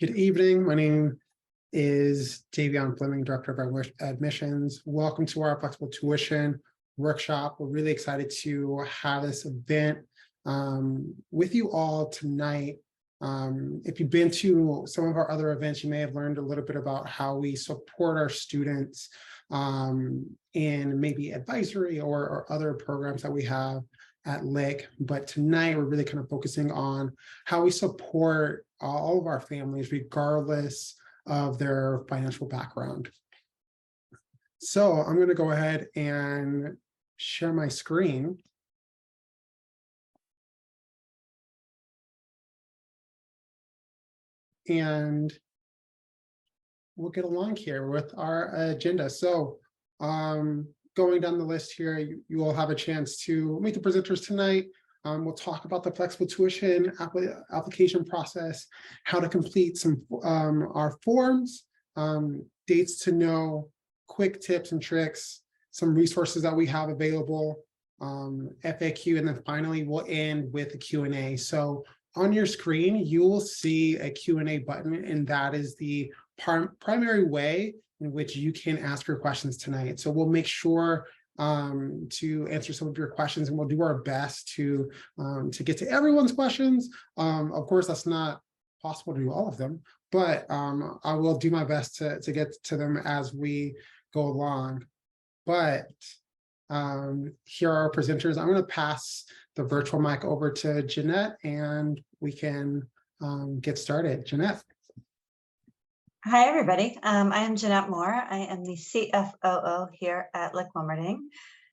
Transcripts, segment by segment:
Good evening. My name is Davion Fleming, Director of Admissions. Welcome to our flexible tuition workshop. We're really excited to have this event with you all tonight. If you've been to some of our other events, you may have learned a little bit about how we support our students in maybe advisory or other programs that we have at Lick. But tonight we're really kind of focusing on how we support all of our families regardless of their financial background. So I'm going to go ahead and share my screen. And we'll get along here with our agenda. So going down the list here, you will have a chance to meet the presenters tonight. We'll talk about the flexible tuition application process, how to complete some our forms, dates to know, quick tips and tricks, some resources that we have available, FAQ, and then finally we'll end with a Q&A. So on your screen, you will see a Q&A button, and that is the primary way in which you can ask your questions tonight. So we'll make sure to answer some of your questions, and we'll do our best to get to everyone's questions. Of course, that's not possible to do all of them, but I will do my best to get to them as we go along. But here are our presenters. I'm going to pass the virtual mic over to Jeanette, and we can get started. Jeanette. Hi, everybody. I am Jeanette Moore. I am the CFOO here at Lick-Wilmerding.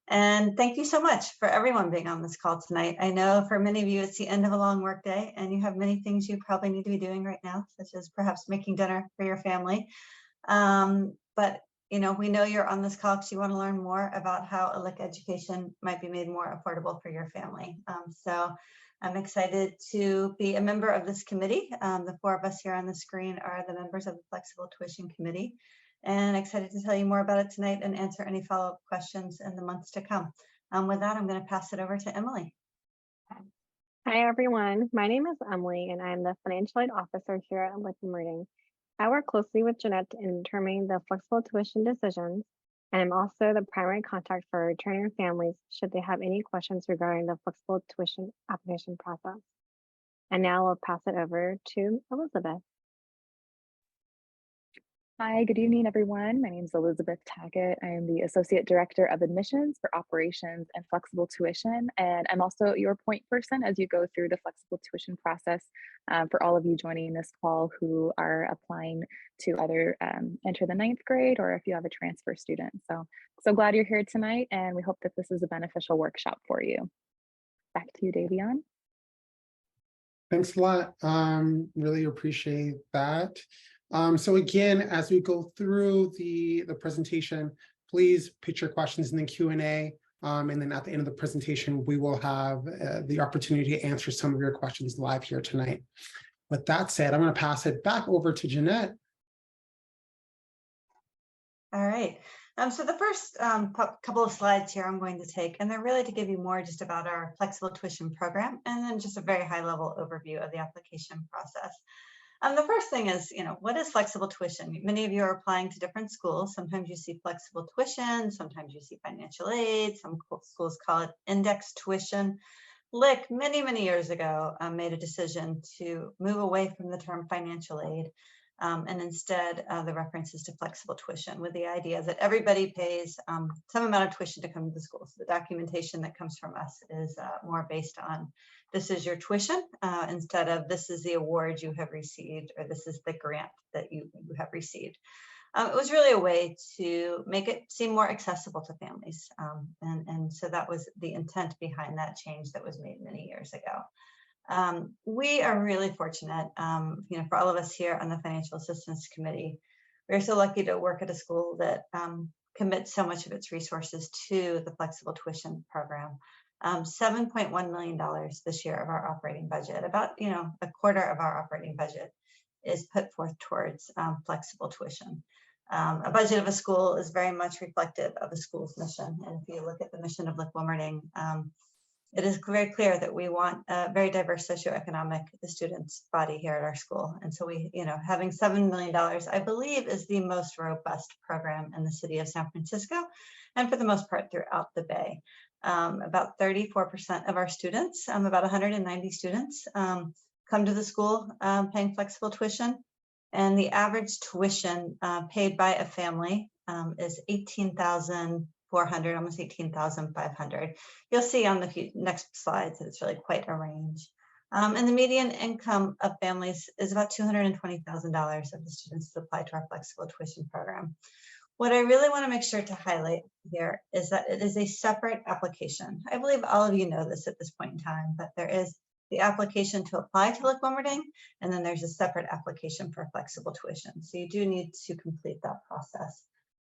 And thank you so much for everyone being on this call tonight. I know for many of you, it's the end of a long work day, and you have many things you probably need to be doing right now, such as perhaps making dinner for your family. But you know, we know you're on this call because you want to learn more about how a Lick education might be made more affordable for your family. So I'm excited to be a member of this committee. The four of us here on the screen are the members of the Flexible Tuition Committee, and excited to tell you more about it tonight and answer any follow-up questions in the months to come. With that, I'm going to pass it over to Emily. Hi, everyone. My name is Emily, and I'm the Financial Aid Officer here at Lick-Wilmerding. I work closely with Jeanette in determining the flexible tuition decisions, and I'm also the primary contact for returning families should they have any questions regarding the flexible tuition application process. And now I'll pass it over to Elizabeth. Hi, good evening, everyone. My name is Elizabeth Tackett. I am the Associate Director of Admissions for Operations and Flexible Tuition, and I'm also your point person as you go through the flexible tuition process for all of you joining this call who are applying to either enter the 9th grade or if you have a transfer student. So glad you're here tonight, and we hope that this is a beneficial workshop for you. Back to you, Davion. Thanks a lot. Really appreciate that. So again, as we go through the presentation, please put your questions in the Q&A, and then at the end of the presentation, we will have the opportunity to answer some of your questions live here tonight. With that said, I'm going to pass it back over to Jeanette. All right. So the first couple of slides here I'm going to take, and they're really to give you more just about our flexible tuition program, and then just a very high level overview of the application process. The first thing is, you know, what is flexible tuition? Many of you are applying to different schools. Sometimes you see flexible tuition, sometimes you see financial aid, some schools call it index tuition. Lick, many years ago, made a decision to move away from the term financial aid, and instead the references to flexible tuition, with the idea that everybody pays some amount of tuition to come to the school. So the documentation that comes from us is more based on this is your tuition instead of this is the award you have received, or this is the grant that you have received. It was really a way to make it seem more accessible to families. And so that was the intent behind that change that was made many years ago. We are really fortunate, you know, for all of us here on the Financial Assistance Committee. We're so lucky to work at a school that commits so much of its resources to the flexible tuition program. $7.1 million this year of our operating budget, about, you know, a quarter of our operating budget is put forth towards flexible tuition. A budget of a school is very much reflective of a school's mission. And if you look at the mission of Lick-Wilmerding, it is very clear that we want a very diverse socioeconomic students body here at our school. And so we, having $7 million, I believe, is the most robust program in the city of San Francisco, and for the most part throughout the Bay. About 34% of our students, about 190 students, come to the school paying flexible tuition. And the average tuition paid by a family is $18,400, almost $18,500. You'll see on the next slides that it's really quite a range. And the median income of families is about $220,000 of the students that apply to our flexible tuition program. What I really want to make sure to highlight here is that it is a separate application. I believe all of you know this at this point in time, but there is the application to apply to Lick-Wilmerding, and then there's a separate application for flexible tuition. So you do need to complete that process.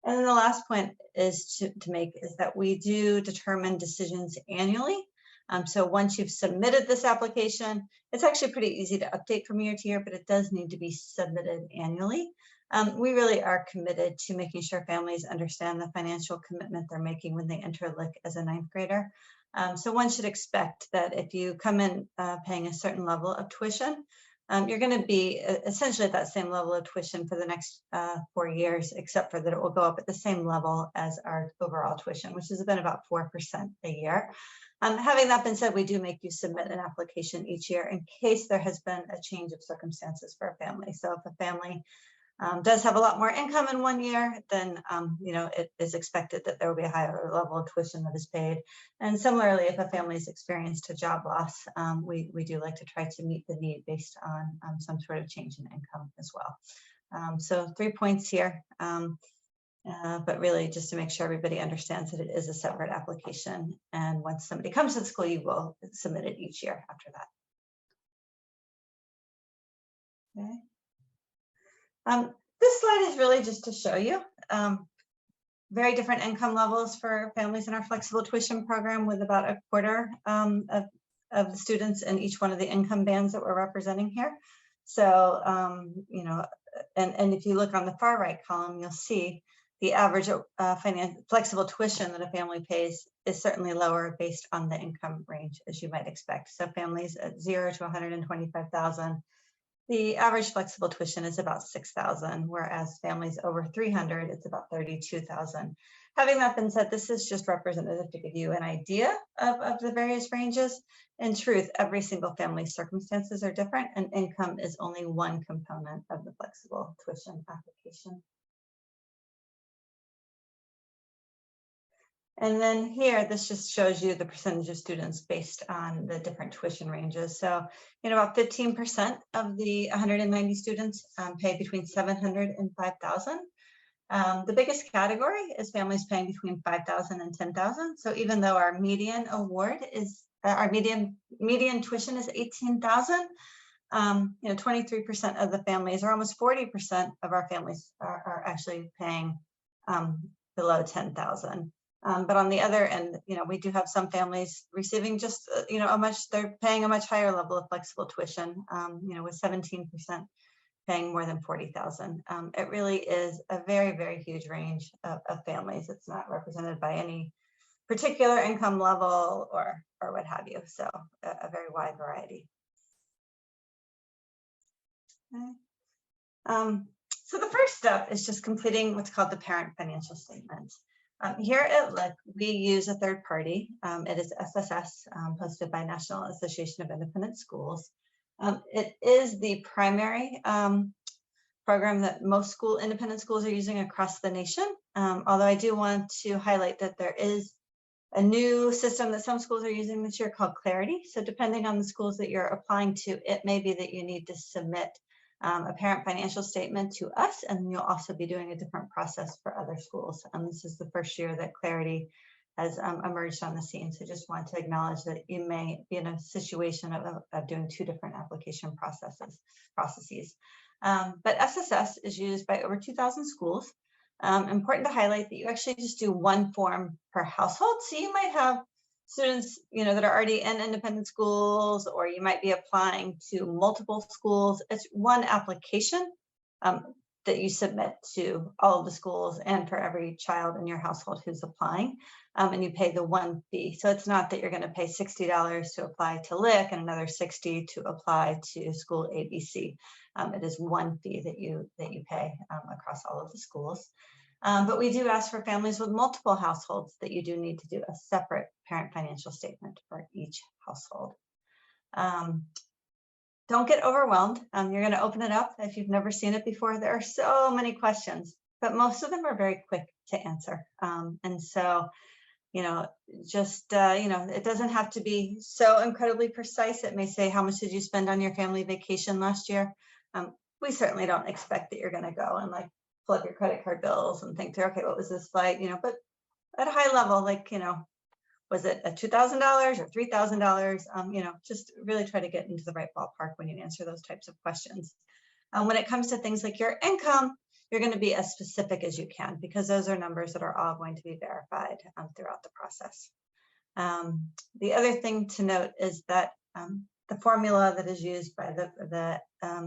And then the last point is to make is that we do determine decisions annually. So once you've submitted this application, it's actually pretty easy to update from year to year, but it does need to be submitted annually. We really are committed to making sure families understand the financial commitment they're making when they enter Lick as a 9th grader. So one should expect that if you come in paying a certain level of tuition, you're going to be essentially at that same level of tuition for the next 4 years, except for that it will go up at the same level as our overall tuition, which has been about 4% a year. Having that been said, we do make you submit an application each year in case there has been a change of circumstances for a family. So if a family does have a lot more income in 1 year, then it is expected that there will be a higher level of tuition that is paid. And similarly, if a family has experienced a job loss, we do like to try to meet the need based on some sort of change in income as well. So 3 points here, but really just to make sure everybody understands that it is a separate application. And once somebody comes to the school, you will submit it each year after that. Okay. This slide is really just to show you very different income levels for families in our flexible tuition program, with about a quarter of the students in each one of the income bands that we're representing here. So, and if you look on the far right column, you'll see the average flexible tuition that a family pays is certainly lower based on the income range, as you might expect. So families at 0 to 125,000. The average flexible tuition is about 6,000, whereas families over 300, it's about 32,000. Having that been said, this is just representative to give you an idea of the various ranges. In truth, every single family's circumstances are different, and income is only one component of the flexible tuition application. And then here, this just shows you the percentage of students based on the different tuition ranges. So, about 15% of the 190 students pay between 700 and 5,000. The biggest category is families paying between 5,000 and 10,000. So even though our median award is, our median tuition is 18,000, 23% of the families, or almost 40% of our families are actually paying below 10,000. But on the other end, we do have some families receiving just, they're paying a much higher level of flexible tuition, with 17% paying more than 40,000. It really is a very, very huge range of families. It's not represented by any particular income level or what have you. So a very wide variety. Okay. So the first step is just completing what's called the parent financial statement. Here at Lick, we use a third party. It is SSS, hosted by National Association of Independent Schools. It is the primary program that most independent schools are using across the nation. Although I do want to highlight that there is a new system that some schools are using this year called Clarity. So depending on the schools that you're applying to, it may be that you need to submit a parent financial statement to us, and you'll also be doing a different process for other schools. This is the first year that Clarity has emerged on the scene. So just want to acknowledge that you may be in a situation of doing two different application processes. But SSS is used by over 2,000 schools. Important to highlight that you actually just do one form per household. So you might have students, that are already in independent schools, or you might be applying to multiple schools. It's one application that you submit to all of the schools and for every child in your household who's applying, and you pay the one fee. So it's not that you're going to pay $60 to apply to Lick and another $60 to apply to school ABC. It is one fee that you pay across all of the schools. But we do ask for families with multiple households that you do need to do a separate parent financial statement for each household. Don't get overwhelmed. You're going to open it up if you've never seen it before. There are so many questions, but most of them are very quick to answer. And so, just, it doesn't have to be so incredibly precise. It may say, how much did you spend on your family vacation last year? We certainly don't expect that you're going to go and like pull up your credit card bills and think, okay, what was this flight? But at a high level, like, was it a $2,000 or $3,000? Just really try to get into the right ballpark when you answer those types of questions. When it comes to things like your income, you're going to be as specific as you can, because those are numbers that are all going to be verified throughout the process. The other thing to note is that the formula that is used by the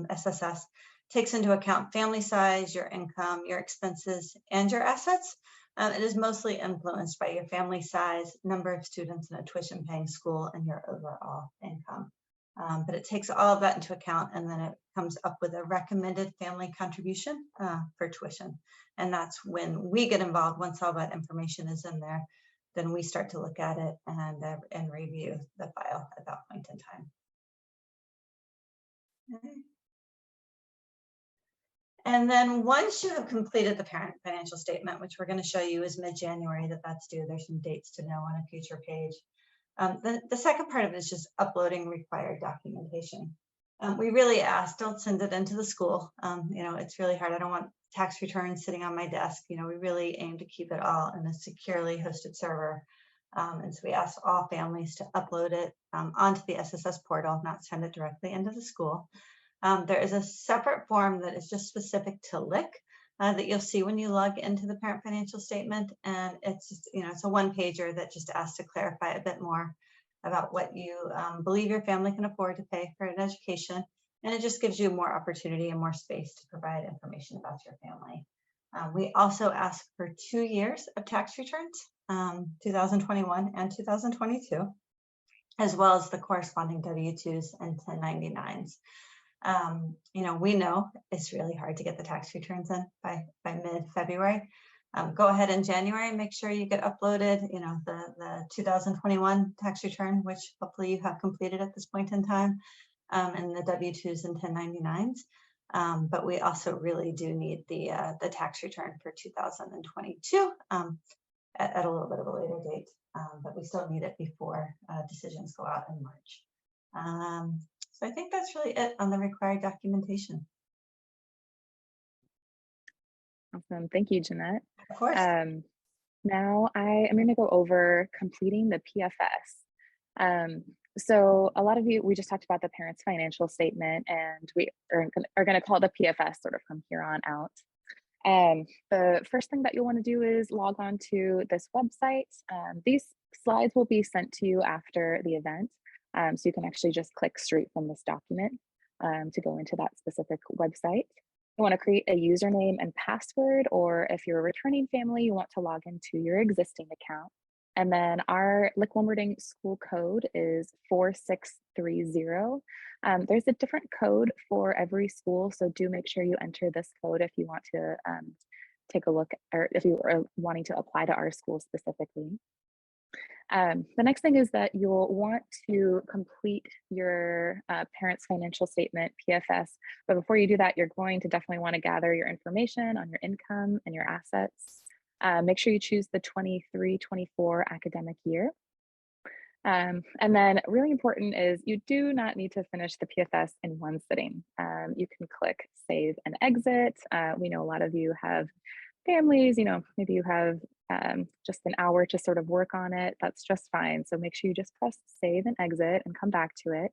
SSS takes into account family size, your income, your expenses, and your assets. It is mostly influenced by your family size, number of students in a tuition paying school, and your overall income. But it takes all of that into account, and then it comes up with a recommended family contribution for tuition. And that's when we get involved. Once all that information is in there, then we start to look at it and review the file at that point in time. Okay. And then once you have completed the parent financial statement, which we're going to show you is mid-January that's due, there's some dates to know on a future page. The second part of it is just uploading required documentation. We really ask, don't send it into the school. It's really hard. I don't want tax returns sitting on my desk. We really aim to keep it all in a securely hosted server. And so we ask all families to upload it onto the SSS portal, not send it directly into the school. There is a separate form that is just specific to Lick that you'll see when you log into the parent financial statement. And it's just, it's a one-pager that just asks to clarify a bit more about what you believe your family can afford to pay for an education. And it just gives you more opportunity and more space to provide information about your family. We also ask for 2 years of tax returns, 2021 and 2022, as well as the corresponding W-2s and 1099s. We know it's really hard to get the tax returns in by mid-February. Go ahead in January and make sure you get uploaded, the 2021 tax return, which hopefully you have completed at this point in time, and the W-2s and 1099s. But we also really do need the tax return for 2022 at a little bit of a later date, but we still need it before decisions go out in March. So I think that's really it on the required documentation. Awesome. Thank you, Jeanette. Of course. Now I am going to go over completing the PFS. So a lot of you, we just talked about the parent's financial statement, and we are going to call it the PFS sort of from here on out. The first thing that you'll want to do is log on to this website. These slides will be sent to you after the event. So you can actually just click straight from this document to go into that specific website. You want to create a username and password, or if you're a returning family, you want to log into your existing account. And then our Lick-Wilmerding school code is 4630. There's a different code for every school, so do make sure you enter this code if you want to take a look, or if you are wanting to apply to our school specifically. The next thing is that you'll want to complete your parent's financial statement, PFS. But before you do that, you're going to definitely want to gather your information on your income and your assets. Make sure you choose the 23-24 academic year. And then really important is you do not need to finish the PFS in one sitting. You can click save and exit. We know a lot of you have families, maybe you have just an hour to sort of work on it. That's just fine. So make sure you just press save and exit and come back to it.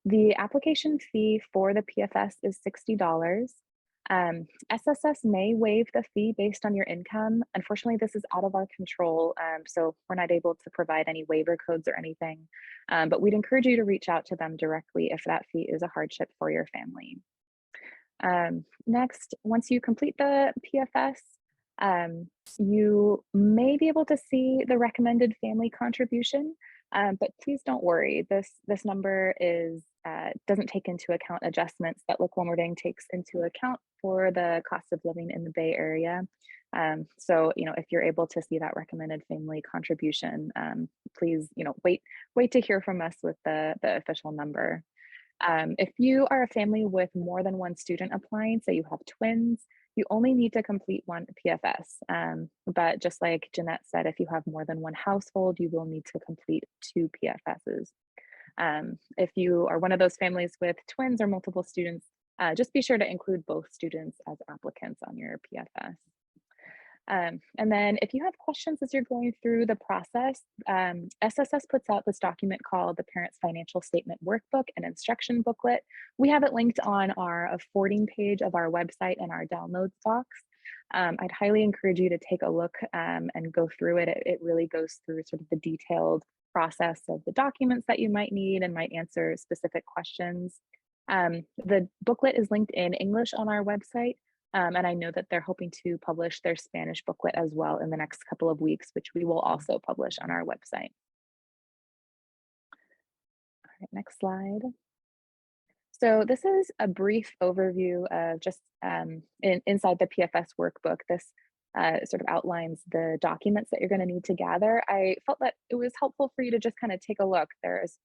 The application fee for the PFS is $60. SSS may waive the fee based on your income. Unfortunately, this is out of our control, so we're not able to provide any waiver codes or anything, but we'd encourage you to reach out to them directly if that fee is a hardship for your family. Next, once you complete the PFS, you may be able to see the recommended family contribution, but please don't worry. This number doesn't take into account adjustments that Lick-Wilmerding takes into account for the cost of living in the Bay Area. So, if you're able to see that recommended family contribution, please, wait to hear from us with the official number. If you are a family with more than one student applying, say you have twins, you only need to complete one PFS. But just like Jeanette said, if you have more than one household, you will need to complete 2 PFSs. If you are one of those families with twins or multiple students, just be sure to include both students as applicants on your PFS. And then if you have questions as you're going through the process, SSS puts out this document called the Parents Financial Statement Workbook and Instruction Booklet. We have it linked on our affording page of our website and our downloads box. I'd highly encourage you to take a look and go through it. It really goes through sort of the detailed process of the documents that you might need and might answer specific questions. The booklet is linked in English on our website. And I know that they're hoping to publish their Spanish booklet as well in the next couple of weeks, which we will also publish on our website. All right, next slide. So this is a brief overview of just inside the PFS workbook. This sort of outlines the documents that you're going to need to gather. I felt that it was helpful for you to just kind of take a look. There's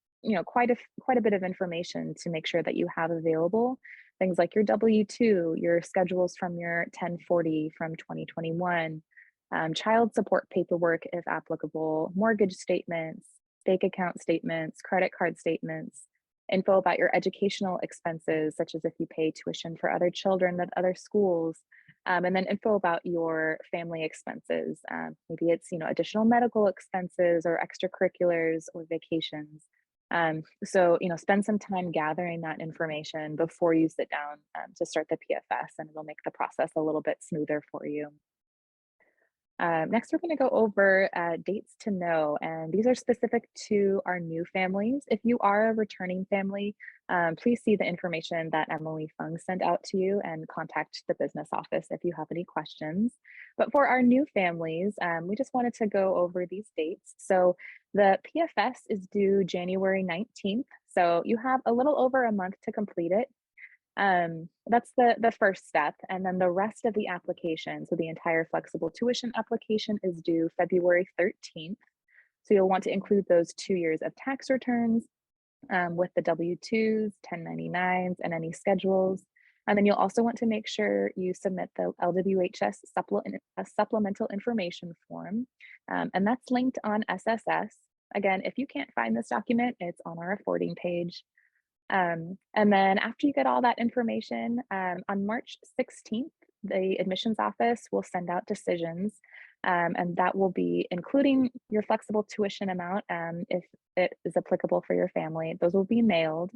quite a bit of information to make sure that you have available. Things like your W-2, your schedules from your 1040 from 2021, child support paperwork if applicable, mortgage statements, bank account statements, credit card statements, info about your educational expenses, such as if you pay tuition for other children at other schools, and then info about your family expenses. Maybe it's additional medical expenses or extracurriculars or vacations. So spend some time gathering that information before you sit down to start the PFS, and it'll make the process a little bit smoother for you. Next, we're going to go over dates to know, and these are specific to our new families. If you are a returning family, please see the information that Emily Fung sent out to you and contact the business office if you have any questions. But for our new families, we just wanted to go over these dates. So the PFS is due January 19th, so you have a little over a month to complete it. That's the first step. And then the rest of the application, so the entire flexible tuition application, is due February 13th. So you'll want to include those 2 years of tax returns with the W-2s, 1099s, and any schedules. And then you'll also want to make sure you submit the LWHS supplemental information form. And that's linked on SSS. Again, if you can't find this document, it's on our affording page. And then after you get all that information, on March 16th, the admissions office will send out decisions, and that will be including your flexible tuition amount if it is applicable for your family. Those will be mailed.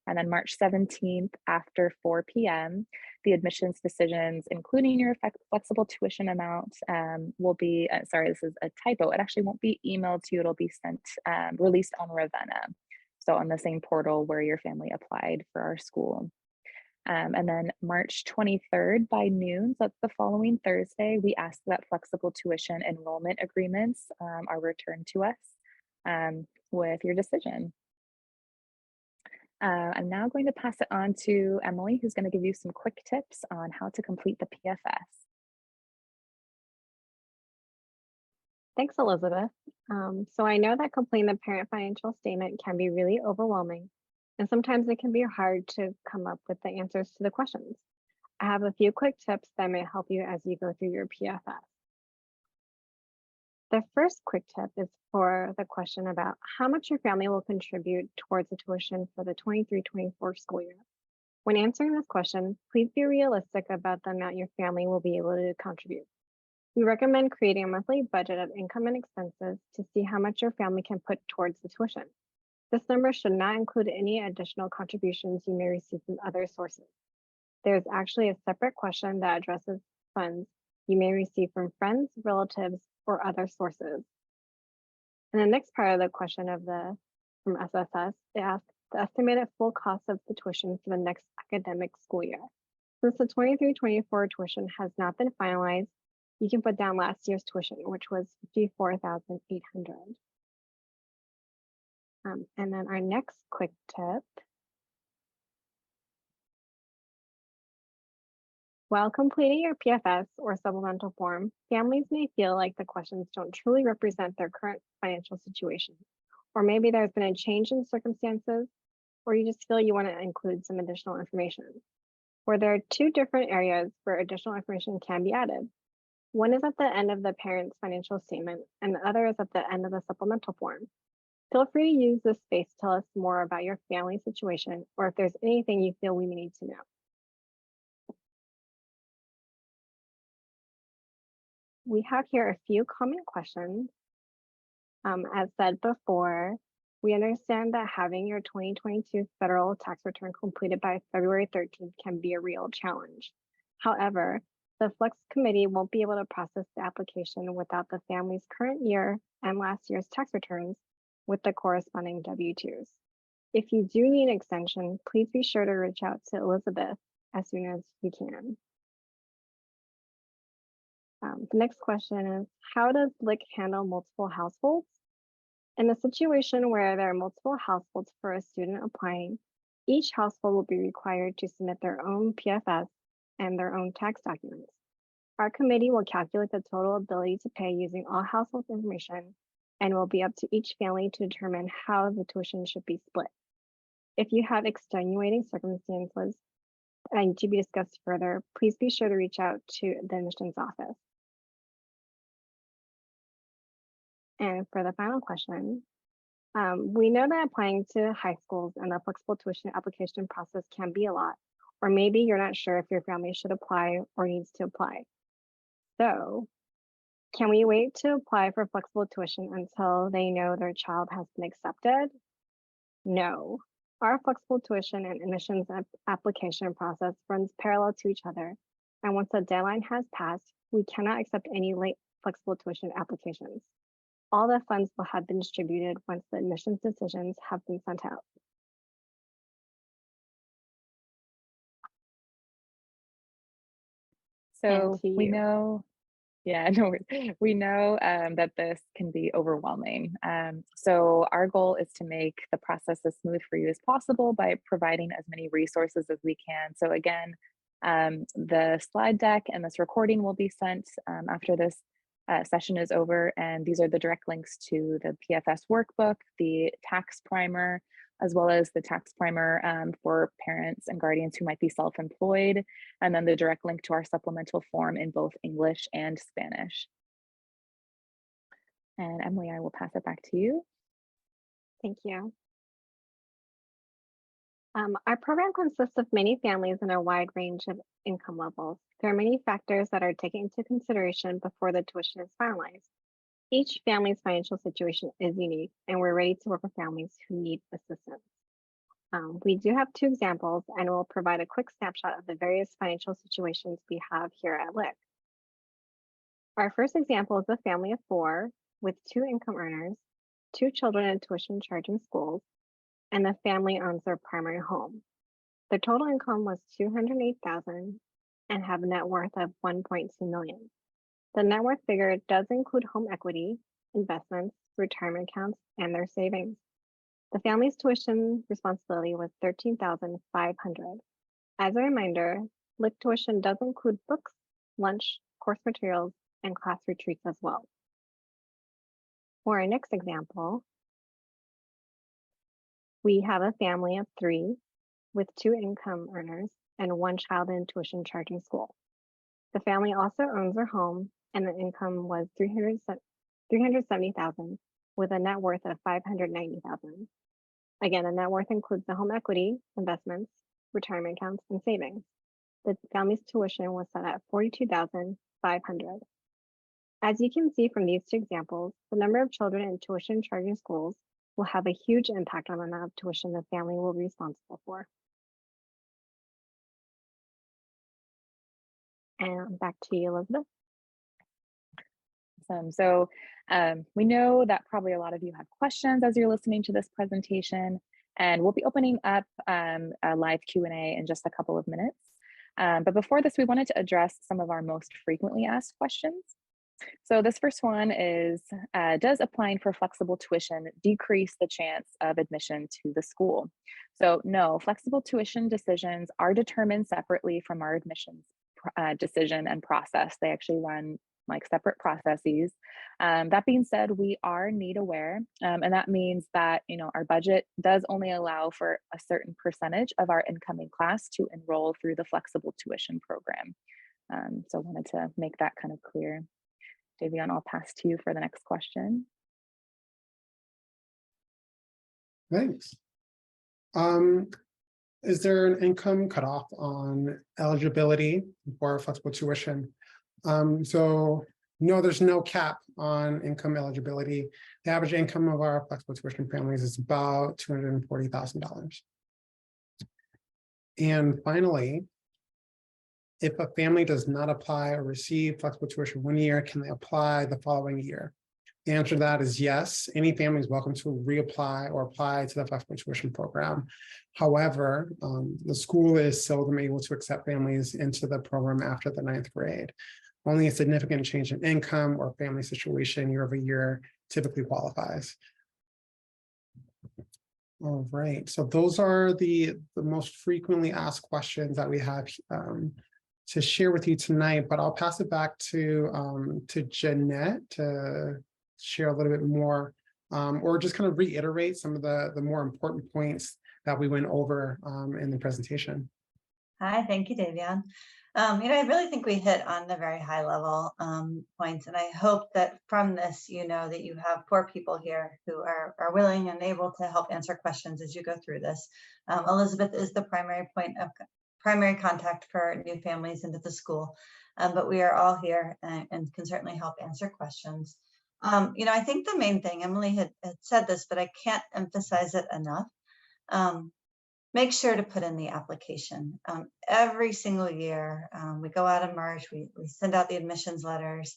And then March 17th, after 4 p.m., the admissions decisions, including your flexible tuition amount, will be, sorry, this is a typo. It actually won't be emailed to you. It'll be sent, released on Ravenna. So on the same portal where your family applied for our school. And then March 23rd by noon, so that's the following Thursday, we ask that flexible tuition enrollment agreements are returned to us with your decision. I'm now going to pass it on to Emily, who's going to give you some quick tips on how to complete the PFS. Thanks, Elizabeth. So I know that completing the parent financial statement can be really overwhelming, and sometimes it can be hard to come up with the answers to the questions. I have a few quick tips that may help you as you go through your PFS. The first quick tip is for the question about how much your family will contribute towards the tuition for the 23-24 school year. When answering this question, please be realistic about the amount your family will be able to contribute. We recommend creating a monthly budget of income and expenses to see how much your family can put towards the tuition. This number should not include any additional contributions you may receive from other sources. There's actually a separate question that addresses funds you may receive from friends, relatives, or other sources. And the next part of the question from SSS, they ask the estimated full cost of the tuition for the next academic school year. Since the 23-24 tuition has not been finalized, you can put down last year's tuition, which was $54,800. And then our next quick tip. While completing your PFS or supplemental form, families may feel like the questions don't truly represent their current financial situation, or maybe there's been a change in circumstances, or you just feel you want to include some additional information. Where there are two different areas where additional information can be added. One is at the end of the parent's financial statement, and the other is at the end of the supplemental form. Feel free to use this space to tell us more about your family situation, or if there's anything you feel we need to know. We have here a few common questions. As said before, we understand that having your 2022 federal tax return completed by February 13th can be a real challenge. However, the Flex Committee won't be able to process the application without the family's current year and last year's tax returns with the corresponding W-2s. If you do need an extension, please be sure to reach out to Elizabeth as soon as you can. The next question is, how does Lick handle multiple households? In a situation where there are multiple households for a student applying, each household will be required to submit their own PFS and their own tax documents. Our committee will calculate the total ability to pay using all household information, and will be up to each family to determine how the tuition should be split. If you have extenuating circumstances that need to be discussed further, please be sure to reach out to the admissions office. And for the final question, we know that applying to high schools and the flexible tuition application process can be a lot, or maybe you're not sure if your family should apply or needs to apply. So, can we wait to apply for flexible tuition until they know their child has been accepted? No. Our flexible tuition and admissions application process runs parallel to each other, and once the deadline has passed, we cannot accept any late flexible tuition applications. All the funds will have been distributed once the admissions decisions have been sent out. So we know, yeah, no worries. We know that this can be overwhelming. So our goal is to make the process as smooth for you as possible by providing as many resources as we can. So again, the slide deck and this recording will be sent after this session is over, and these are the direct links to the PFS workbook, the tax primer, as well as the tax primer for parents and guardians who might be self-employed, and then the direct link to our supplemental form in both English and Spanish. And Emily, I will pass it back to you. Thank you. Our program consists of many families in a wide range of income levels. There are many factors that are taken into consideration before the tuition is finalized. Each family's financial situation is unique, and we're ready to work with families who need assistance. We do have two examples, and we'll provide a quick snapshot of the various financial situations we have here at Lick. Our first example is a family of 4 with 2 income earners, 2 children in tuition charging schools, and the family owns their primary home. Their total income was $208,000 and have a net worth of $1.2 million. The net worth figure does include home equity, investments, retirement accounts, and their savings. The family's tuition responsibility was $13,500. As a reminder, Lick tuition does include books, lunch, course materials, and class retreats as well. For our next example, we have a family of 3 with 2 income earners and 1 child in tuition charging school. The family also owns their home, and the income was $370,000 with a net worth of $590,000. Again, the net worth includes the home equity, investments, retirement accounts, and savings. The family's tuition was set at $42,500. As you can see from these 2 examples, the number of children in tuition charging schools will have a huge impact on the amount of tuition the family will be responsible for. And back to you, Elizabeth. Awesome. So we know that probably a lot of you have questions as you're listening to this presentation, and we'll be opening up a live Q&A in just a couple of minutes. But before this, we wanted to address some of our most frequently asked questions. So this first one is, does applying for flexible tuition decrease the chance of admission to the school? So no, flexible tuition decisions are determined separately from our admissions decision and process. They actually run like separate processes. That being said, we are need aware, and that means that our budget does only allow for a certain percentage of our incoming class to enroll through the flexible tuition program. So I wanted to make that kind of clear. Davion, I'll pass to you for the next question. Thanks. Is there an income cutoff on eligibility for flexible tuition? So no, there's no cap on income eligibility. The average income of our flexible tuition families is about $240,000. And finally, if a family does not apply or receive flexible tuition one year, can they apply the following year? The answer to that is yes. Any family is welcome to reapply or apply to the flexible tuition program. However, the school is seldom able to accept families into the program after the 9th grade. Only a significant change in income or family situation year over year typically qualifies. All right, so those are the most frequently asked questions that we have to share with you tonight, but I'll pass it back to Jeanette to share a little bit more, or just kind of reiterate some of the more important points that we went over in the presentation. Hi, thank you, Davion. I really think we hit on the very high level points, and I hope that from this, that you have 4 people here who are willing and able to help answer questions as you go through this. Elizabeth is the primary contact for new families into the school, but we are all here and can certainly help answer questions. I think the main thing, Emily had said this, but I can't emphasize it enough. Make sure to put in the application. Every single year, we go out in March, we send out the admissions letters,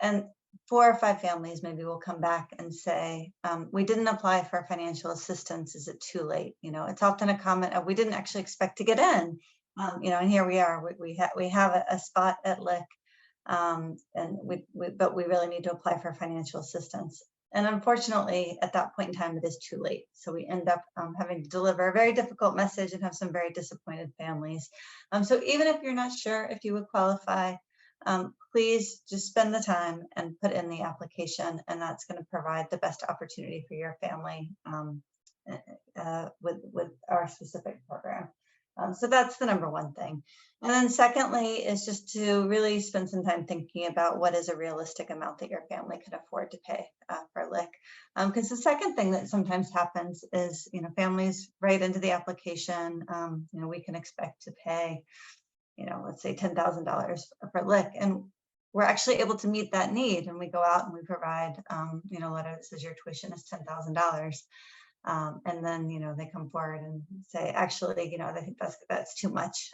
and 4 or 5 families maybe will come back and say, we didn't apply for financial assistance. Is it too late? It's often a comment of, we didn't actually expect to get in, and here we are. We have a spot at Lick, but we really need to apply for financial assistance. And unfortunately, at that point in time, it is too late. So we end up having to deliver a very difficult message and have some very disappointed families. So even if you're not sure if you would qualify, please just spend the time and put in the application, and that's going to provide the best opportunity for your family with our specific program. So that's the number one thing. And then secondly is just to really spend some time thinking about what is a realistic amount that your family can afford to pay for Lick. Because the second thing that sometimes happens is, families write into the application, we can expect to pay, let's say $10,000 for Lick. And we're actually able to meet that need. And we go out and we provide, a letter that says your tuition is $10,000. And then, they come forward and say, actually, I think that's too much.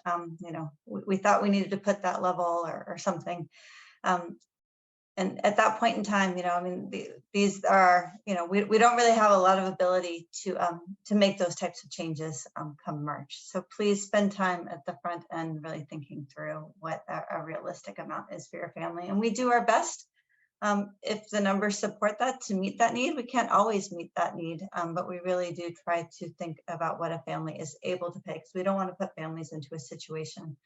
We thought we needed to put that level or something. And at that point in time, these are, we don't really have a lot of ability to make those types of changes come March. So please spend time at the front end really thinking through what a realistic amount is for your family. And we do our best. If the numbers support that to meet that need. We can't always meet that need, but we really do try to think about what a family is able to pay, because we don't want to put families into a situation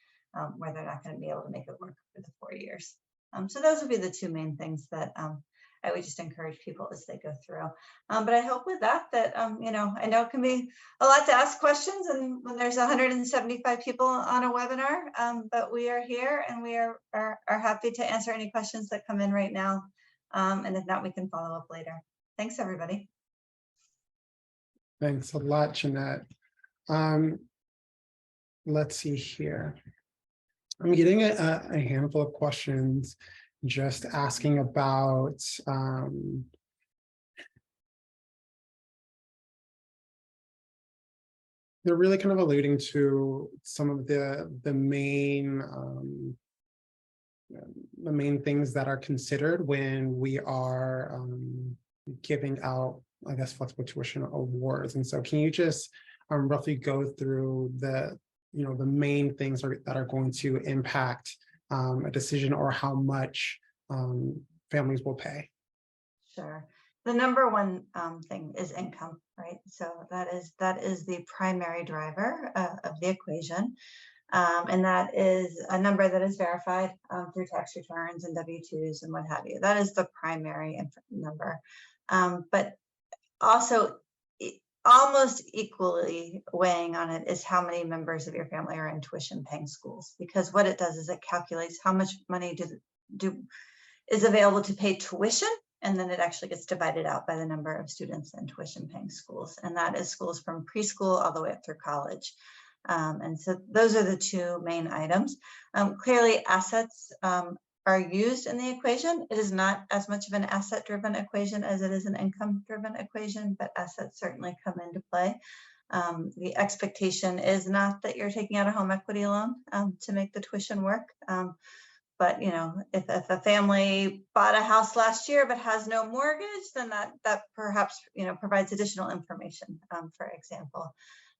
where they're not going to be able to make it work for the 4 years. So those would be the 2 main things that I would just encourage people as they go through. But I hope with that, I know it can be a lot to ask questions, and when there's 175 people on a webinar, but we are here and we are happy to answer any questions that come in right now. And if not, we can follow up later. Thanks, everybody. Thanks a lot, Jeanette. Let's see here. I'm getting a handful of questions just asking about they're really kind of alluding to some of the main things that are considered when we are giving out, I guess, flexible tuition awards. And so can you just roughly go through the the main things that are going to impact a decision or how much families will pay? Sure. The number one thing is income, right? So that is the primary driver of the equation. And that is a number that is verified through tax returns and W-2s and what have you. That is the primary number. But also almost equally weighing on it is how many members of your family are in tuition paying schools, because what it does is it calculates how much money is available to pay tuition, and then it actually gets divided out by the number of students in tuition paying schools. And that is schools from preschool all the way up through college. And so those are the two main items. Clearly, assets are used in the equation. It is not as much of an asset-driven equation as it is an income-driven equation, but assets certainly come into play. The expectation is not that you're taking out a home equity loan to make the tuition work. But if a family bought a house last year but has no mortgage, then that perhaps provides additional information, for example.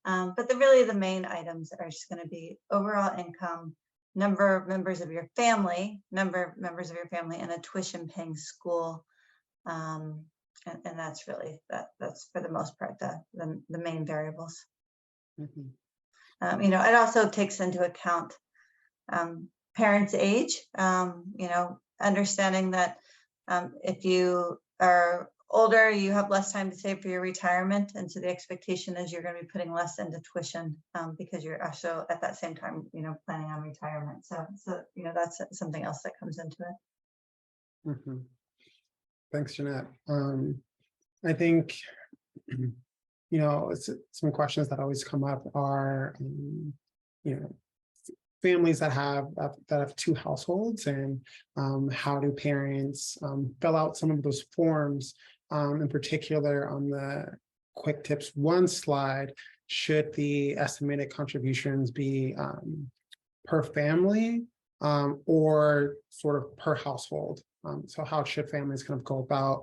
But really the main items are just going to be overall income, number of members of your family, in a tuition paying school. And that's really, that's for the most part, the main variables. Mm-hmm. It also takes into account parents' age, understanding that if you are older, you have less time to save for your retirement. And so the expectation is you're going to be putting less into tuition because you're also at that same time, planning on retirement. So that's something else that comes into it. Mm-hmm. Thanks, Jeanette. I think, some questions that always come up are, families that have two households, and how do parents fill out some of those forms, in particular on the quick tips 1 slide. Should the estimated contributions be per family or sort of per household? So how should families kind of go about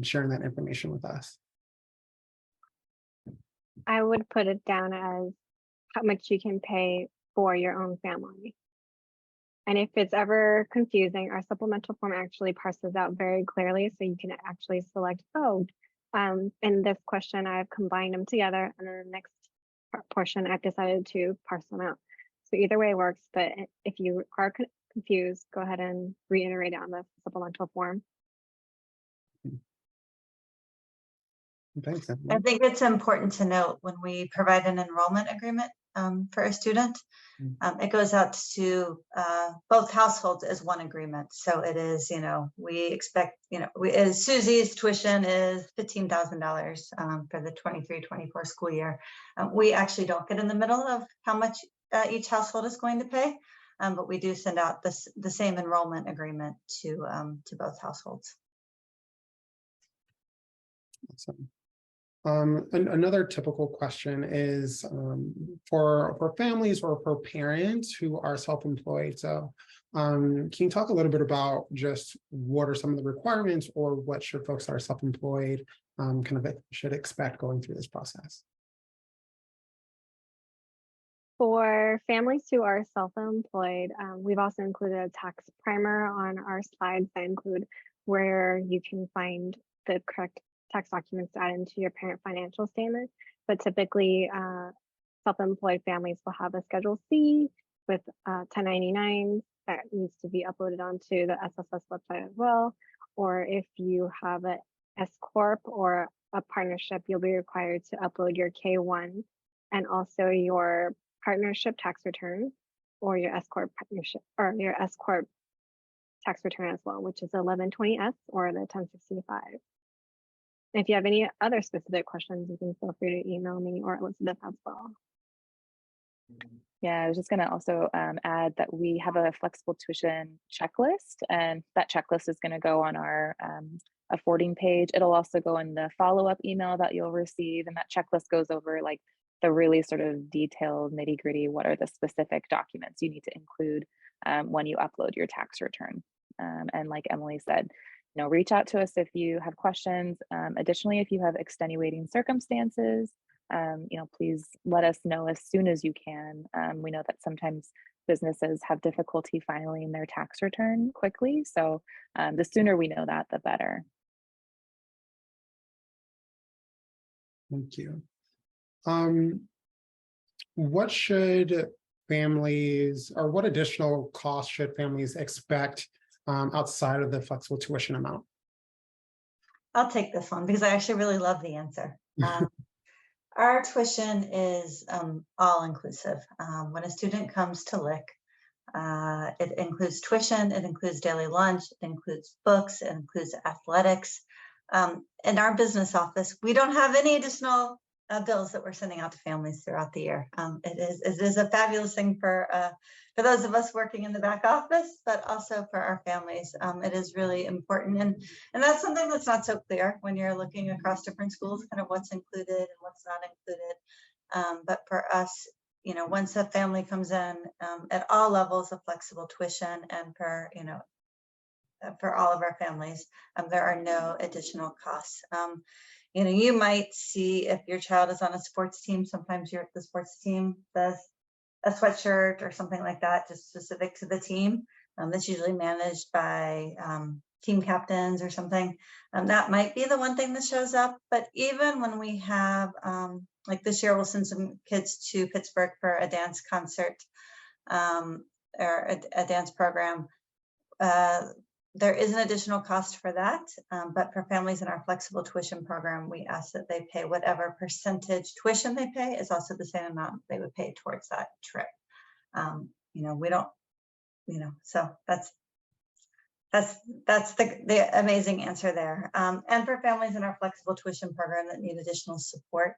sharing that information with us? I would put it down as how much you can pay for your own family. And if it's ever confusing, our supplemental form actually parses out very clearly, so you can actually select, in this question, I've combined them together, and then the next portion, I've decided to parse them out. So either way works, but if you are confused, go ahead and reiterate it on the supplemental form. Thanks, I think it's important to note when we provide an enrollment agreement for a student, it goes out to both households as one agreement. So it is, we expect, Susie's tuition is $15,000 for the 23-24 school year. We actually don't get in the middle of how much each household is going to pay, but we do send out the same enrollment agreement to both households. Awesome. Another typical question is for families or for parents who are self-employed. So can you talk a little bit about just what are some of the requirements, or what should folks that are self-employed should expect going through this process? For families who are self-employed, we've also included a tax primer on our slides that include where you can find the correct tax documents to add into your parent financial statement. But typically, self-employed families will have a Schedule C with 1099s that needs to be uploaded onto the SSS website as well. Or if you have an S Corp or a partnership, you'll be required to upload your K-1 and also your partnership tax return, or your S Corp partnership, or your S Corp tax return as well, which is 1120S or the 1065. If you have any other specific questions, you can feel free to email me or Elizabeth as well. Yeah, I was just going to also add that we have a flexible tuition checklist, and that checklist is going to go on our affording page. It'll also go in the follow-up email that you'll receive, and that checklist goes over like the really sort of detailed nitty-gritty, what are the specific documents you need to include when you upload your tax return. And like Emily said, reach out to us if you have questions. Additionally, if you have extenuating circumstances, please let us know as soon as you can. We know that sometimes businesses have difficulty filing their tax return quickly. So the sooner we know that, the better. Thank you. What should families, or what additional costs should families expect outside of the flexible tuition amount? I'll take this one because I actually really love the answer. Our tuition is all inclusive. When a student comes to Lick, it includes tuition, it includes daily lunch, it includes books, it includes athletics. In our business office, we don't have any additional bills that we're sending out to families throughout the year. It is a fabulous thing for those of us working in the back office, but also for our families. It is really important, and that's something that's not so clear when you're looking across different schools, kind of what's included and what's not included. But for us, once a family comes in at all levels of flexible tuition, and for all of our families, there are no additional costs. You might see if your child is on a sports team, sometimes the sports team does a sweatshirt or something like that, just specific to the team. That's usually managed by team captains or something. That might be the one thing that shows up. But even when we have, like this year, we'll send some kids to Pittsburgh for a dance concert or a dance program. There is an additional cost for that, but for families in our flexible tuition program, we ask that they pay whatever percentage tuition they pay is also the same amount they would pay towards that trip. We don't, so that's the amazing answer there. And for families in our flexible tuition program that need additional support,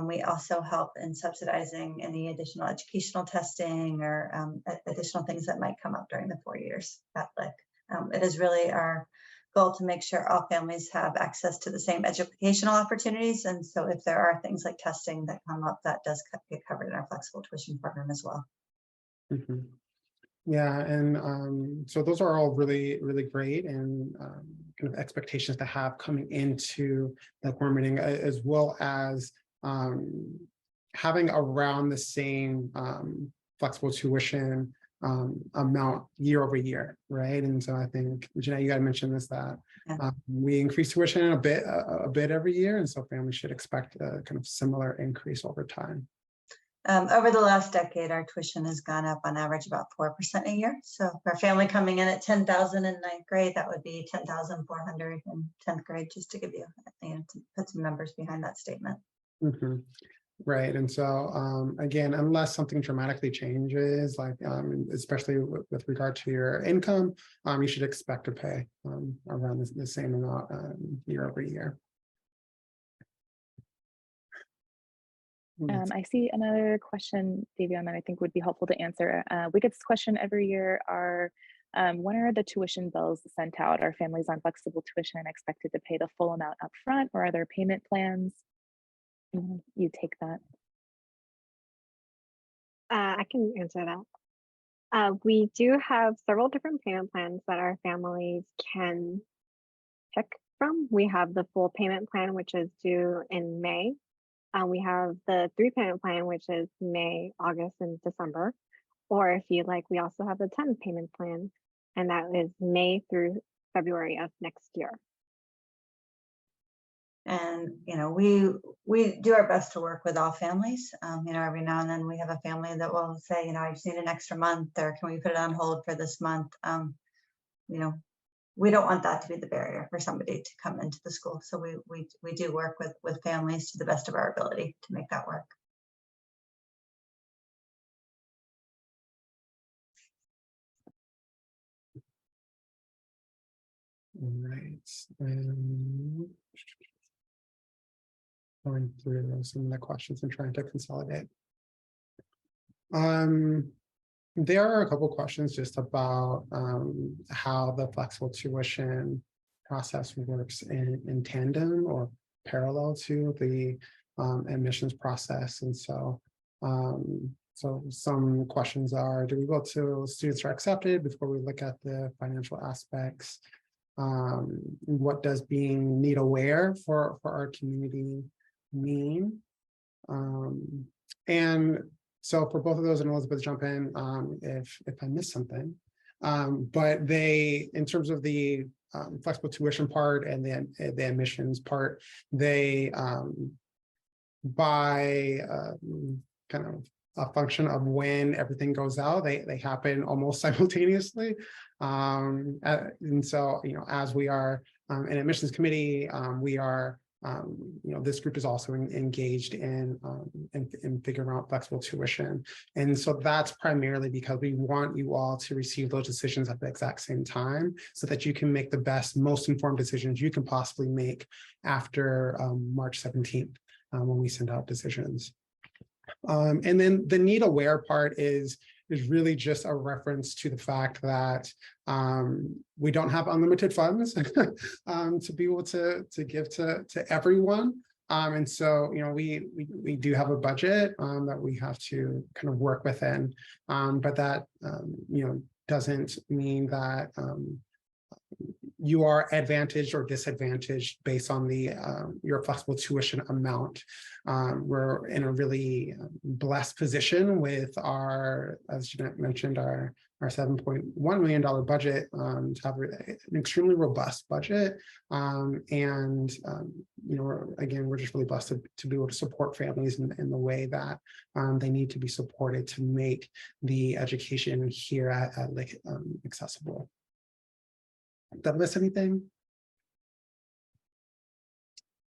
we also help in subsidizing any additional educational testing or additional things that might come up during the 4 years at Lick. It is really our goal to make sure all families have access to the same educational opportunities. And so if there are things like testing that come up, that does get covered in our flexible tuition program as well. Mm-hmm. Yeah, and so those are all really, really great, and kind of expectations to have coming into the Lick-Wilmerding, as well as having around the same flexible tuition amount year over year, right? And so I think, Jeanette, you got to mention this, that we increase tuition a bit every year, and so families should expect a kind of similar increase over time. Over the last decade, our tuition has gone up on average about 4% a year. So for a family coming in at 10,000 in ninth grade, that would be 10,400 in 10th grade, just to give you, to put some numbers behind that statement. Mm-hmm. Right. And so, again, unless something dramatically changes, like especially with regard to your income, you should expect to pay around the same amount year over year. I see another question, Davion, that I think would be helpful to answer. We get this question every year. When are the tuition bills sent out? Are families on flexible tuition expected to pay the full amount up front, or are there payment plans? You take that. I can answer that. We do have several different payment plans that our families can pick from. We have the full payment plan, which is due in May. We have the 3 payment plan, which is May, August, and December. Or if you like, we also have the 10 payment plan, and that is May through February of next year. And we do our best to work with all families. Every now and then we have a family that will say, I just need an extra month, or can we put it on hold for this month? We don't want that to be the barrier for somebody to come into the school. So we do work with families to the best of our ability to make that work. All right. Going through some of the questions and trying to consolidate. There are a couple questions just about how the flexible tuition process works in tandem or parallel to the admissions process. And so, so some questions are, do we go to students are accepted before we look at the financial aspects? What does being need aware for our community mean? And so for both of those, and Elizabeth, jump in if I miss something. But they, in terms of the flexible tuition part and the admissions part, they by kind of a function of when everything goes out, they happen almost simultaneously. And so, as we are an admissions committee, we are, this group is also engaged in figuring out flexible tuition. And so that's primarily because we want you all to receive those decisions at the exact same time so that you can make the best, most informed decisions you can possibly make after March 17th. When we send out decisions. And then the need aware part is really just a reference to the fact that we don't have unlimited funds to be able to give to everyone. And so, we do have a budget that we have to kind of work within, but that, doesn't mean that you are advantaged or disadvantaged based on your flexible tuition amount. We're in a really blessed position with our, as Jeanette mentioned, our $7.1 million budget to have an extremely robust budget. Again, we're just really blessed to be able to support families in the way that they need to be supported to make the education here at Lick accessible. Did I miss anything?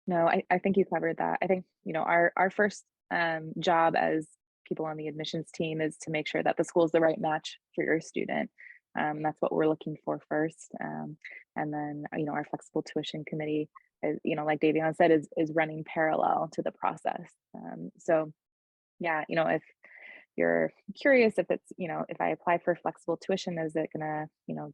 No, I think you covered that. I think, our first job as people on the admissions team is to make sure that the school is the right match for your student. That's what we're looking for first. And then, our flexible tuition committee, is, like Davion said, is running parallel to the process. So yeah, if you're curious if it's, if I apply for flexible tuition, is it gonna,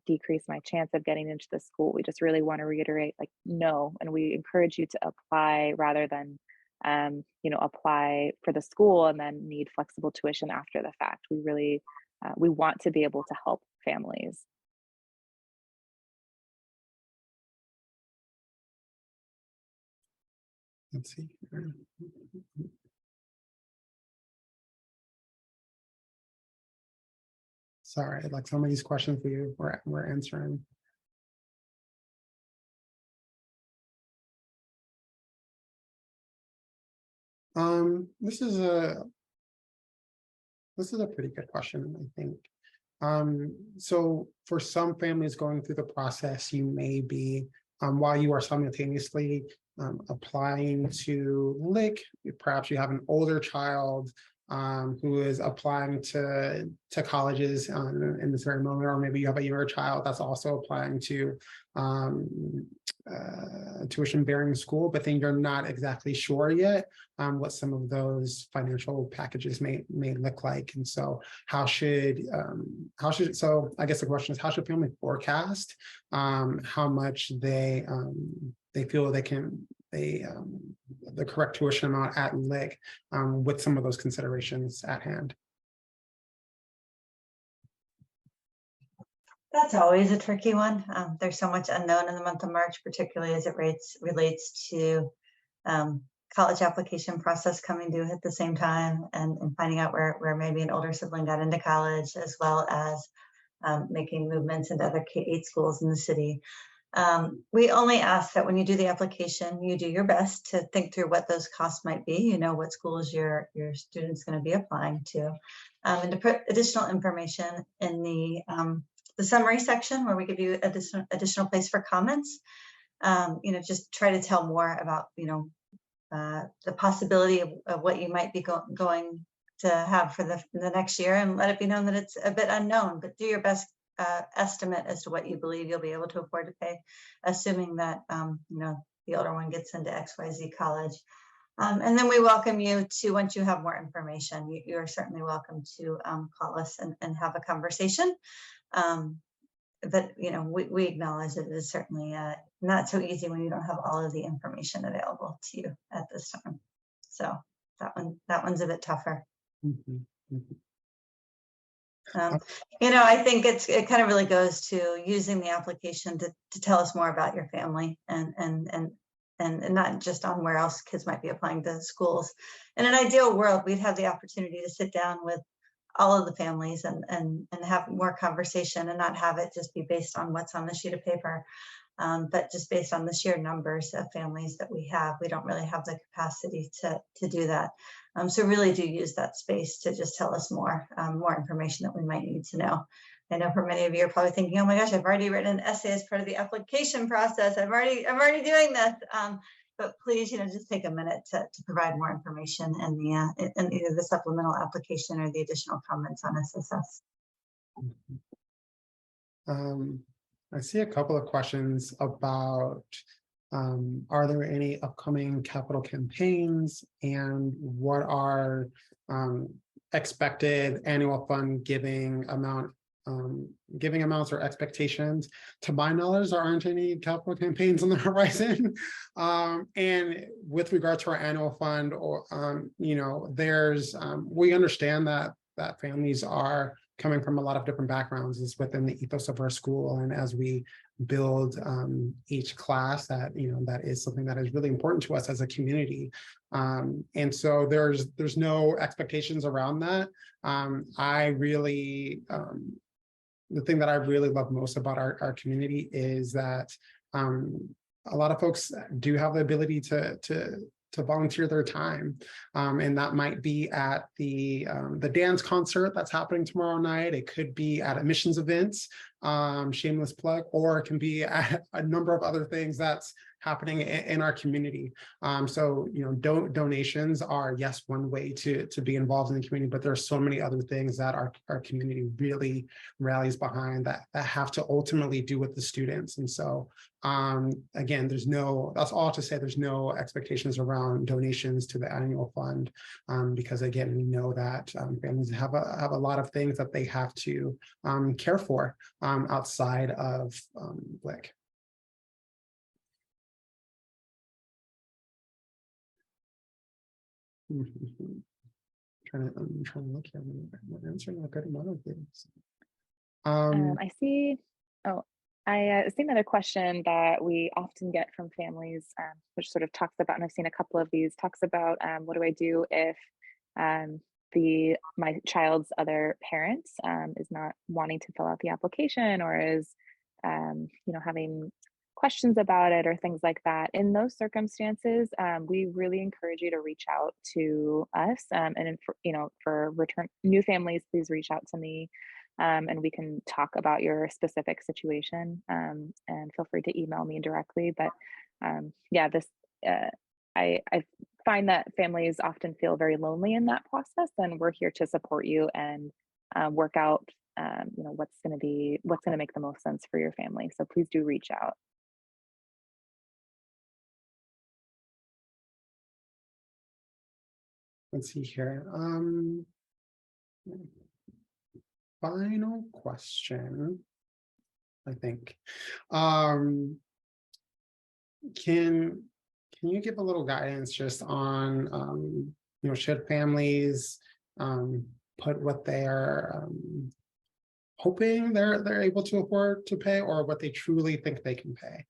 decrease my chance of getting into the school? We just really want to reiterate, like, no, and we encourage you to apply rather than, apply for the school and then need flexible tuition after the fact. We really, we want to be able to help families. Let's see here. Sorry, like some of these questions we're answering. This is a pretty good question, I think. So for some families going through the process, you may be, while you are simultaneously applying to Lick, perhaps you have an older child who is applying to colleges in this very moment, or maybe you have a younger child that's also applying to tuition-bearing school, but then you're not exactly sure yet what some of those financial packages may look like. And so so I guess the question is, how should family forecast how much they feel they can the correct tuition amount at Lick with some of those considerations at hand? That's always a tricky one. There's so much unknown in the month of March, particularly as it relates to college application process coming due at the same time, and finding out where maybe an older sibling got into college, as well as making movements into other K-8 schools in the city. We only ask that when you do the application, you do your best to think through what those costs might be, what schools your student's going to be applying to, and to put additional information in the summary section where we give you additional place for comments. Just try to tell more about, the possibility of what you might be going to have for the next year, and let it be known that it's a bit unknown, but do your best estimate as to what you believe you'll be able to afford to pay, assuming that, the older one gets into XYZ college. And then we welcome you to, once you have more information, you are certainly welcome to call us and have a conversation. But we acknowledge that it is certainly not so easy when you don't have all of the information available to you at this time. So that one's a bit tougher. Mm-hmm. Mm-hmm. I think it kind of really goes to using the application to tell us more about your family and and not just on where else kids might be applying to schools. In an ideal world, we'd have the opportunity to sit down with all of the families and have more conversation and not have it just be based on what's on the sheet of paper, but just based on the sheer numbers of families that we have. We don't really have the capacity to do that. So really do use that space to just tell us more information that we might need to know. I know for many of you are probably thinking, oh my gosh, I've already written an essay as part of the application process. I'm already doing this. But please, just take a minute to provide more information in either the supplemental application or the additional comments on SSS. I see a couple of questions about are there any upcoming capital campaigns, and what are expected annual fund giving amounts or expectations. To my knowledge, there aren't any capital campaigns on the horizon. And with regard to our annual fund, or there's we understand that families are coming from a lot of different backgrounds. Is within the ethos of our school, and as we build each class, that that is something that is really important to us as a community. And so there's no expectations around that. The thing that I really love most about our community is that a lot of folks do have the ability to volunteer their time, and that might be at the dance concert that's happening tomorrow night. It could be at admissions events, shameless plug, or it can be at a number of other things that's happening in our community. So donations are, yes, one way to be involved in the community, but there are so many other things that our community really rallies behind that have to ultimately do with the students. And so again, that's all to say, there's no expectations around donations to the annual fund, because again, we know that families have a lot of things that they have to care for outside of Lick. I'm trying to look here. I'm answering a good amount of things. I see. Oh, I see another question that we often get from families, which sort of talks about, and I've seen a couple of these, talks about what do I do if my child's other parent is not wanting to fill out the application, or is having questions about it or things like that. In those circumstances, we really encourage you to reach out to us, and for new families, please reach out to me, and we can talk about your specific situation, and feel free to email me directly. But I find that families often feel very lonely in that process, and we're here to support you and work out what's going to make the most sense for your family. So please do reach out. Let's see here. Final question, I think. Can you give a little guidance just on should families put what they're hoping they're able to afford to pay, or what they truly think they can pay?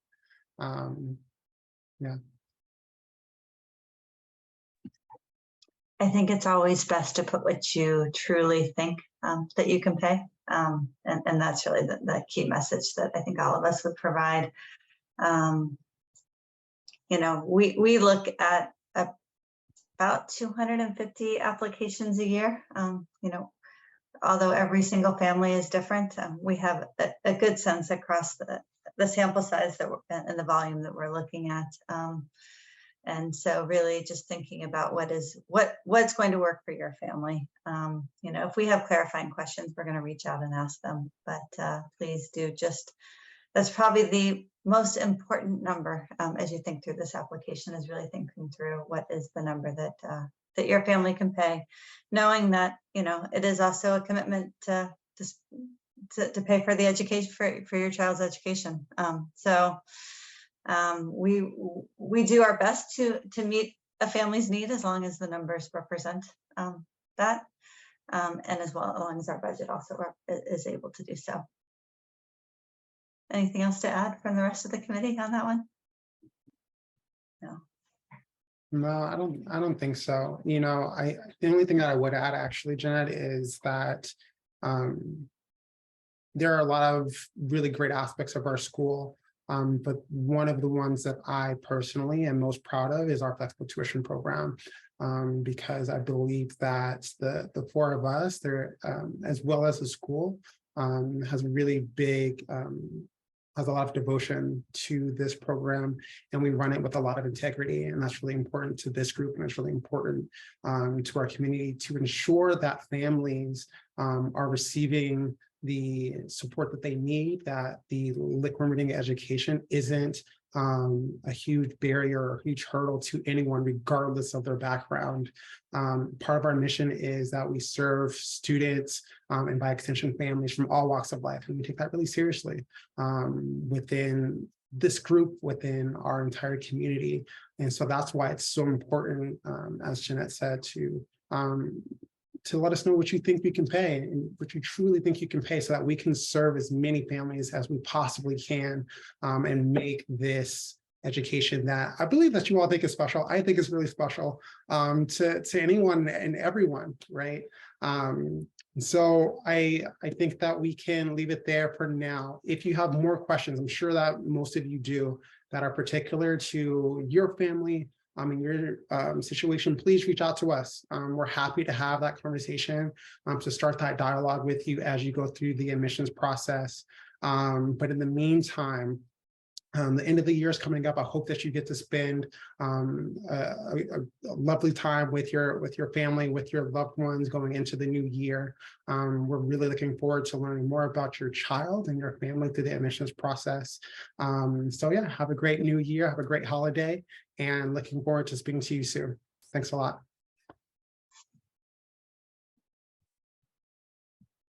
Yeah. I think it's always best to put what you truly think that you can pay. And that's really the key message that I think all of us would provide. We look at about 250 applications a year. Although every single family is different, we have a good sense across the sample size and the volume that we're looking at. And so really just thinking about what's going to work for your family. If we have clarifying questions, we're going to reach out and ask them, but please do that's probably the most important number as you think through this application, is really thinking through what is the number that your family can pay, knowing that, it is also a commitment to pay for the education, for your child's education. We do our best to meet a family's need, as long as the numbers represent that, and as long as our budget also is able to do so. Anything else to add from the rest of the committee on that one? No, I don't think so. You know, the only thing that I would add actually, Jeanette, is that there are a lot of really great aspects of our school. But one of the ones that I personally am most proud of is our flexible tuition program. Because I believe that the four of us there, as well as the school, has a really big, has a lot of devotion to this program, and we run it with a lot of integrity, and that's really important to this group, and it's really important to our community to ensure that families are receiving the support that they need, that the Lick-Wilmerding education isn't a huge barrier or huge hurdle to anyone, regardless of their background. Part of our mission is that we serve students and by extension families from all walks of life, and we take that really seriously within this group, within our entire community. And so that's why it's so important, as Jeanette said, to let us know what you think we can pay and what you truly think you can pay, so that we can serve as many families as we possibly can, and make this education that I believe that you all think is special. I think is really special to anyone and everyone, right? So I think that we can leave it there for now. If you have more questions, I'm sure that most of you do, that are particular to your family, in your situation, please reach out to us. We're happy to have that conversation, to start that dialogue with you as you go through the admissions process. But in the meantime, the end of the year is coming up. I hope that you get to spend a lovely time with your family, with your loved ones going into the new year. We're really looking forward to learning more about your child and your family through the admissions process. So yeah, have a great new year, have a great holiday, and looking forward to speaking to you soon. Thanks a lot.